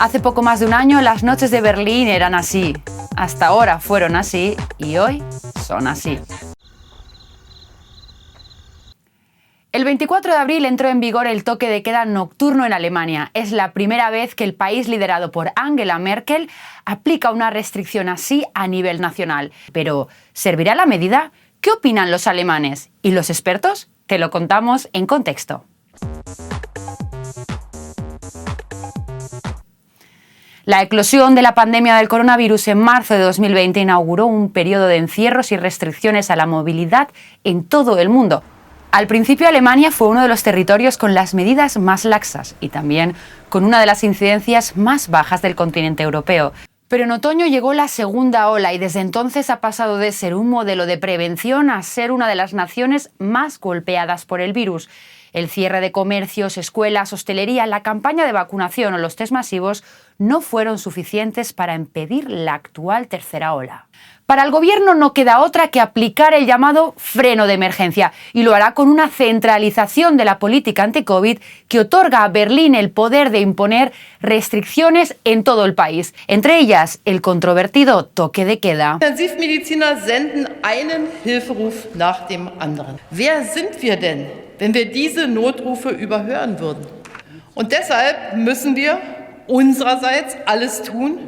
Hace poco más de un año las noches de Berlín eran así. Hasta ahora fueron así y hoy son así. El 24 de abril entró en vigor el toque de queda nocturno en Alemania. Es la primera vez que el país liderado por Angela Merkel aplica una restricción así a nivel nacional. Pero, ¿servirá la medida? ¿Qué opinan los alemanes? ¿Y los expertos? Te lo contamos en contexto. La eclosión de la pandemia del coronavirus en marzo de 2020 inauguró un periodo de encierros y restricciones a la movilidad en todo el mundo. Al principio Alemania fue uno de los territorios con las medidas más laxas y también con una de las incidencias más bajas del continente europeo. Pero en otoño llegó la segunda ola y desde entonces ha pasado de ser un modelo de prevención a ser una de las naciones más golpeadas por el virus. El cierre de comercios, escuelas, hostelería, la campaña de vacunación o los test masivos no fueron suficientes para impedir la actual tercera ola. Para el gobierno no queda otra que aplicar el llamado freno de emergencia y lo hará con una centralización de la política anti-COVID que otorga a Berlín el poder de imponer restricciones en todo el país, entre ellas el controvertido toque de queda. Intensivmediziner senden einen Hilferuf nach dem anderen. Wer sind wir denn, wenn wir diese Notrufe überhören würden? Und deshalb müssen wir unsererseits alles tun,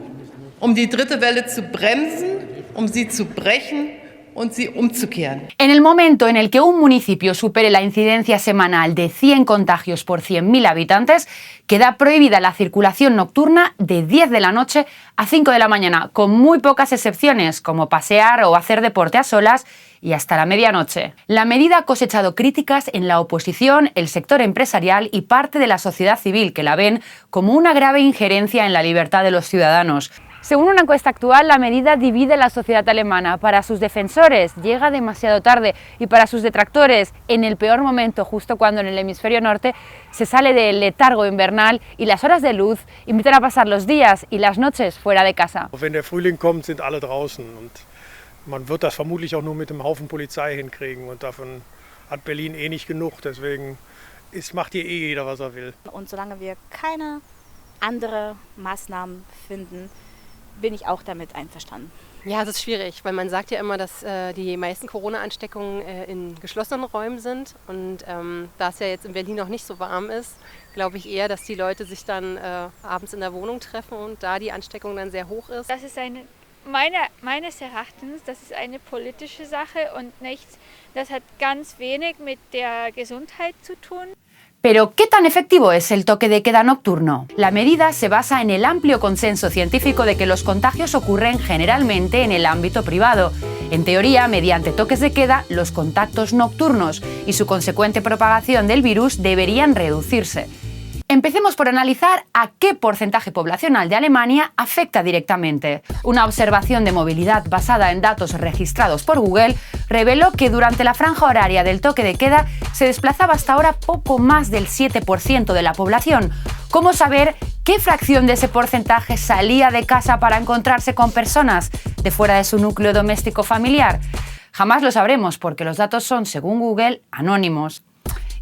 um die dritte Welle zu bremsen, sie zu brechen und sie umzukehren. En el momento en el que un municipio supere la incidencia semanal de 100 contagios por 100.000 habitantes, queda prohibida la circulación nocturna de 10 de la noche a 5 de la mañana, con muy pocas excepciones, como pasear o hacer deporte a solas y hasta la medianoche. La medida ha cosechado críticas en la oposición, el sector empresarial y parte de la sociedad civil, que la ven como una grave injerencia en la libertad de los ciudadanos. Según una encuesta actual, la medida divide la sociedad alemana. Para sus defensores llega demasiado tarde y para sus detractores en el peor momento, justo cuando en el hemisferio norte se sale del letargo invernal y las horas de luz invitan a pasar los días y las noches fuera de casa. Wenn der Frühling kommt, sind alle draußen und man wird das vermutlich auch nur mit einem Haufen Polizei hinkriegen und davon hat Berlin eh nicht genug, deswegen macht hier eh jeder, was er will. Und solange wir keine andere Maßnahmen finden, bin ich auch damit einverstanden. Ja, es ist schwierig, weil man sagt ja immer, dass die meisten Corona-Ansteckungen in geschlossenen Räumen sind. Und da es ja jetzt in Berlin noch nicht so warm ist, glaube ich eher, dass die Leute sich dann abends in der Wohnung treffen und da die Ansteckung dann sehr hoch ist. Das ist meines Erachtens, das ist eine politische Sache und das hat ganz wenig mit der Gesundheit zu tun. Pero, ¿qué tan efectivo es el toque de queda nocturno? La medida se basa en el amplio consenso científico de que los contagios ocurren generalmente en el ámbito privado. En teoría, mediante toques de queda, los contactos nocturnos y su consecuente propagación del virus deberían reducirse. Empecemos por analizar a qué porcentaje poblacional de Alemania afecta directamente. Una observación de movilidad basada en datos registrados por Google reveló que durante la franja horaria del toque de queda se desplazaba hasta ahora poco más del 7% de la población. ¿Cómo saber qué fracción de ese porcentaje salía de casa para encontrarse con personas de fuera de su núcleo doméstico familiar? Jamás lo sabremos porque los datos son, según Google, anónimos.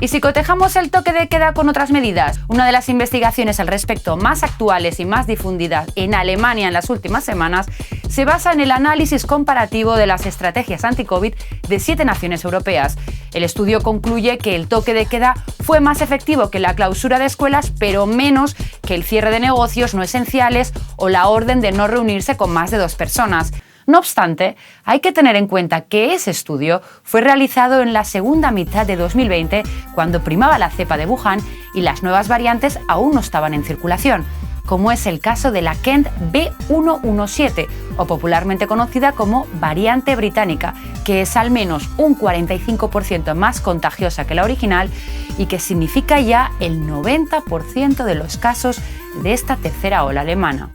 Y si cotejamos el toque de queda con otras medidas, una de las investigaciones al respecto más actuales y más difundidas en Alemania en las últimas semanas se basa en el análisis comparativo de las estrategias anti-COVID de 7 naciones europeas. El estudio concluye que el toque de queda fue más efectivo que la clausura de escuelas, pero menos que el cierre de negocios no esenciales o la orden de no reunirse con más de 2 personas. No obstante, hay que tener en cuenta que ese estudio fue realizado en la segunda mitad de 2020, cuando primaba la cepa de Wuhan y las nuevas variantes aún no estaban en circulación, como es el caso de la Kent B117, o popularmente conocida como variante británica, que es al menos un 45% más contagiosa que la original y que significa ya el 90% de los casos de esta tercera ola alemana.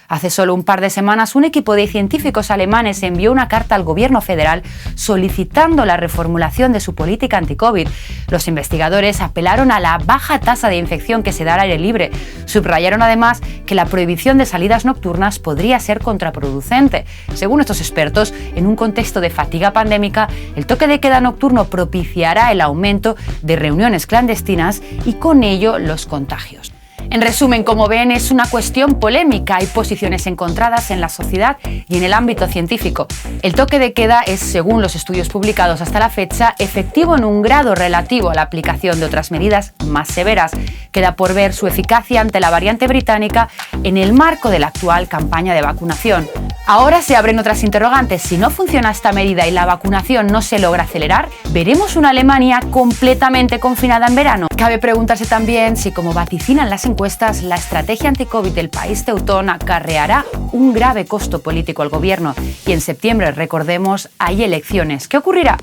Hace solo un par de semanas, un equipo de científicos alemanes envió una carta al gobierno federal solicitando la reformulación de su política anti-COVID. Los investigadores apelaron a la baja tasa de infección que se da al aire libre. Subrayaron además que la prohibición de salidas nocturnas podría ser contraproducente. Según estos expertos, en un contexto de fatiga pandémica, el toque de queda nocturno propiciará el aumento de reuniones clandestinas y con ello los contagios. En resumen, como ven, es una cuestión polémica. Hay posiciones encontradas en la sociedad y en el ámbito científico. El toque de queda es, según los estudios publicados hasta la fecha, efectivo en un grado relativo a la aplicación de otras medidas más severas. Queda por ver su eficacia ante la variante británica en el marco de la actual campaña de vacunación. Ahora se abren otras interrogantes. Si no funciona esta medida y la vacunación no se logra acelerar, ¿veremos una Alemania completamente confinada en verano? Cabe preguntarse también si, como vaticinan las encuestas, la estrategia anti-COVID del país teutón acarreará un grave costo político al gobierno. Y en septiembre, recordemos, hay elecciones. ¿Qué ocurrirá?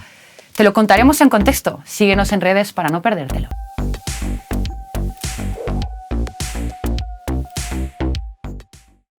Te lo contaremos en contexto. Síguenos en redes para no perdértelo.